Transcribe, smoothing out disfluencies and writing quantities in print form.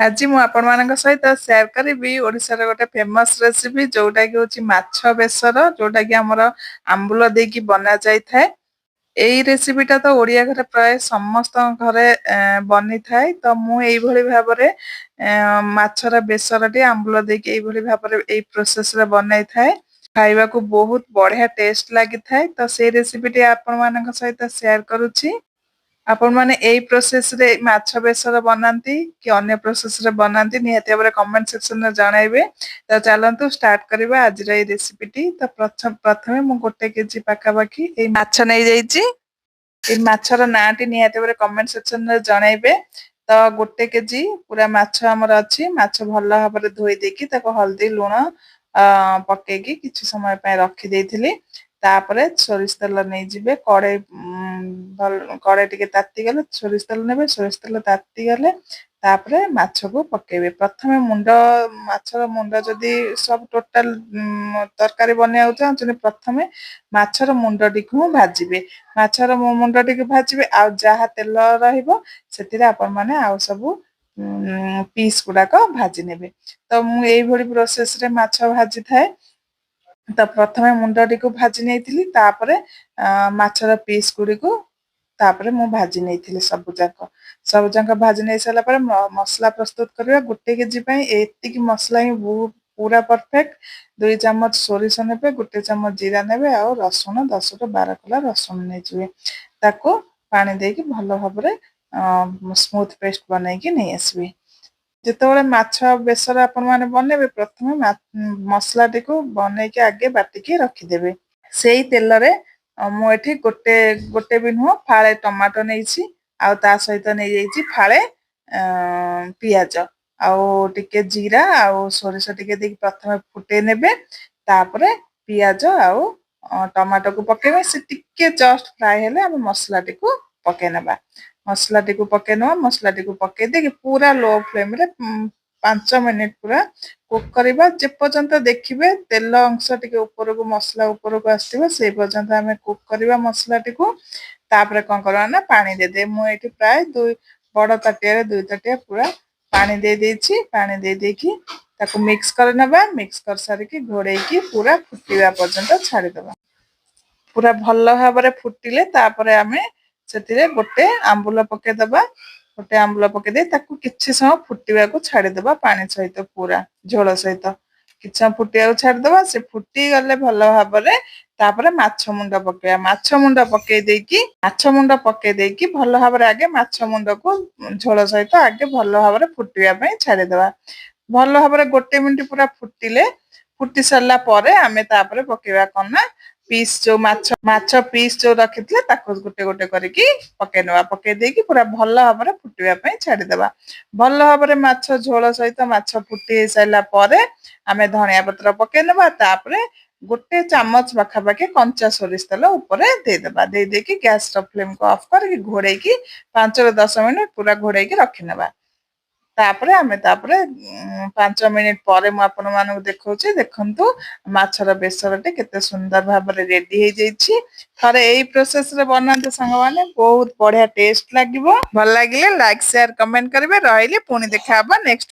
आज मु आपण मानक सहित शेयर करी ओडिशार गोटे फेमस रेसिपी जोटा कि हूँ माछ बेसर जोटा कि हमर आंबुल देकी बना जाय थाए। एई रेसिपीटा तो ओडिया घरे प्राय समस्त घरे बनी थाए। तो मु एई भली भाबरे माछर बेसरटी आंबुल देकी एई भली भाबरे एई प्रोसेस रे बनाई थाए। खाइबा को बहुत बढ़िया टेस्ट लागि थाए। तो से रेसिपीटी आपण मानक सहित शेयर करूची। आपण माने एई प्रोसेस रे माछ बेसर बनांती कि अन्य प्रोसेस रे बनांती निहाती भाबरे कमेंट सेक्शन रे जणाइबे। तो चलंतु स्टार्ट करबा आज रे रेसिपीटी। तो प्रथमे मु 1 केजी पाका बाकी एई माछ नै जाईची। एई माछर नाटी निहाती भाबरे कमेंट सेक्शन रे जणाइबे। तो 1 केजी पूरा माछ हमर अछि। माछ भल्ला भाबरे धोई देकी ताको हल्दी लूण पकेकी किछि समय पय रखि देइथिली। तापरे सोरिष तेल नै जिबे कड़े कड़े टिके ताती गले सोरिष तेल नेबे सोरिष तेल ताती गले तापरे माछ को पकेबे। प्रथमे मुंडो माछर मुंडो जदी सब टोटल तरकारी बनिया चाहछन प्रथमे माछर मुंडो टिकु भाजिबे। माछर मुंडो टिकु भाजिबे आ जहा तेल रहिबो सेतिरे आपण माने आ सब पीस गुडाक भाजी नेबे। तो मु एई भली प्रोसेस रे माछ भाजी थाए। तो प्रथमे मुंडो टिकु भाजी नेइथिली तापरे माछर पीस गुडीको तापरे मु भाजी नेइथिली सब जाक भाजी नै साला पर मसला प्रस्तुत करबा 1 केजी पय एतिकी मसला ही पूरा परफेक्ट। 2 चम्मच सोरिष नेबे 1 चम्मच जीरा नेबे आ रसुण 10 टू 12 कला रसुण नै जिवे ताको पानी देकी भलो भाबरे स्मूथ पेस्ट बनाई कि नै आसबे। जेतेबेले माछ बेसर आपण माने बनेबे प्रथमे मसला टिको बनाई के आगे बाटी के रखि देबे। सेई तेल रे मु एठी गोटे गोटे भी नुह फाळे टमाटो नेइछि आ ता सहित नै जाईछि फाळे पियाज आ टिके जीरा आ सोरिष टिके देकी प्रथमे फुटे नेबे। तापरे पियाज आ टमाटो को पकेबे से टिके जस्ट फ्राई हेले हम मसला टिको पके नबा। मसला टिको पके नबा मसला टिको पके देकी पूरा लो फ्लेम रे 5 मिनिट पूरा कुक करबा जे पर्यंत देखिबे तेल अंश टिके ऊपर को मसला ऊपर को आसीबो से पर्यंत हमें कुक करबा मसला टिको। तापरे कोन करबा ना पानी दे दे मु एठी प्राय 2 बड़ ताटिया रे 2 ताटिया पूरा पानी दे देछि। पानी दे देकी ताको मिक्स कर नबा मिक्स कर सारी की घोड़े की पूरा फुटीबा पर्यंत छाडी दबा। पूरा भल्ला भाबरे फुटिले तापरे आमे सेतिरे गोटे आंबुल पके दबा। गोटे आंबुल पके दे ताकू किछि समय फुटीबा को छाडी दबा पानी सहित पूरा झोल सहित किछि समय फुटिया को छाडी दबा। से फुटी गले भल्ला भाबरे तापरे माछ मुंडा पकेया माछ मुंडा पके देकी भल्ला भाबरे आगे माछ मुंडा को झोल सहित आगे भल्ला भाबरे फुटीबा पय छाडी दबा। भल्ला भाबरे 1 मिनिट पूरा फुटिले फुटी सरला परे आमे तापरे पकेबा कोना पीस जो माछ पीस जो रखितले ताको गोटे गोटे करके पके नवा पके देकी पूरा भल्ला भाबरे फुटीबा पय छाडी दबा। भल्ला भाबरे माछ झोल सहित माछ फुटी सरला परे आमे धनिया पत्र पके नबा। तापरे 1 चम्मच बखा बाके कंचा सोरिष तेल ऊपर दे दबा। दे देकी गैस रो फ्लेम को ऑफ करके घोड़े की 5 ରୁ 10 मिनिट पूरा घोड़े की रखि नबा। तापरे आमे तापरे 5 मिनिट परे मु आपण मानक देखौछि देखंतु माछर बेसरटे केते सुंदर भाबरे रेडी हे जाईछि। थरे एई प्रोसेस रे बनाते संग माने बहुत बढ़िया टेस्ट लागिवो। भल लागिले लाइक शेयर कमेंट करबे। रहिले पुनी देखा हबा नेक्स्ट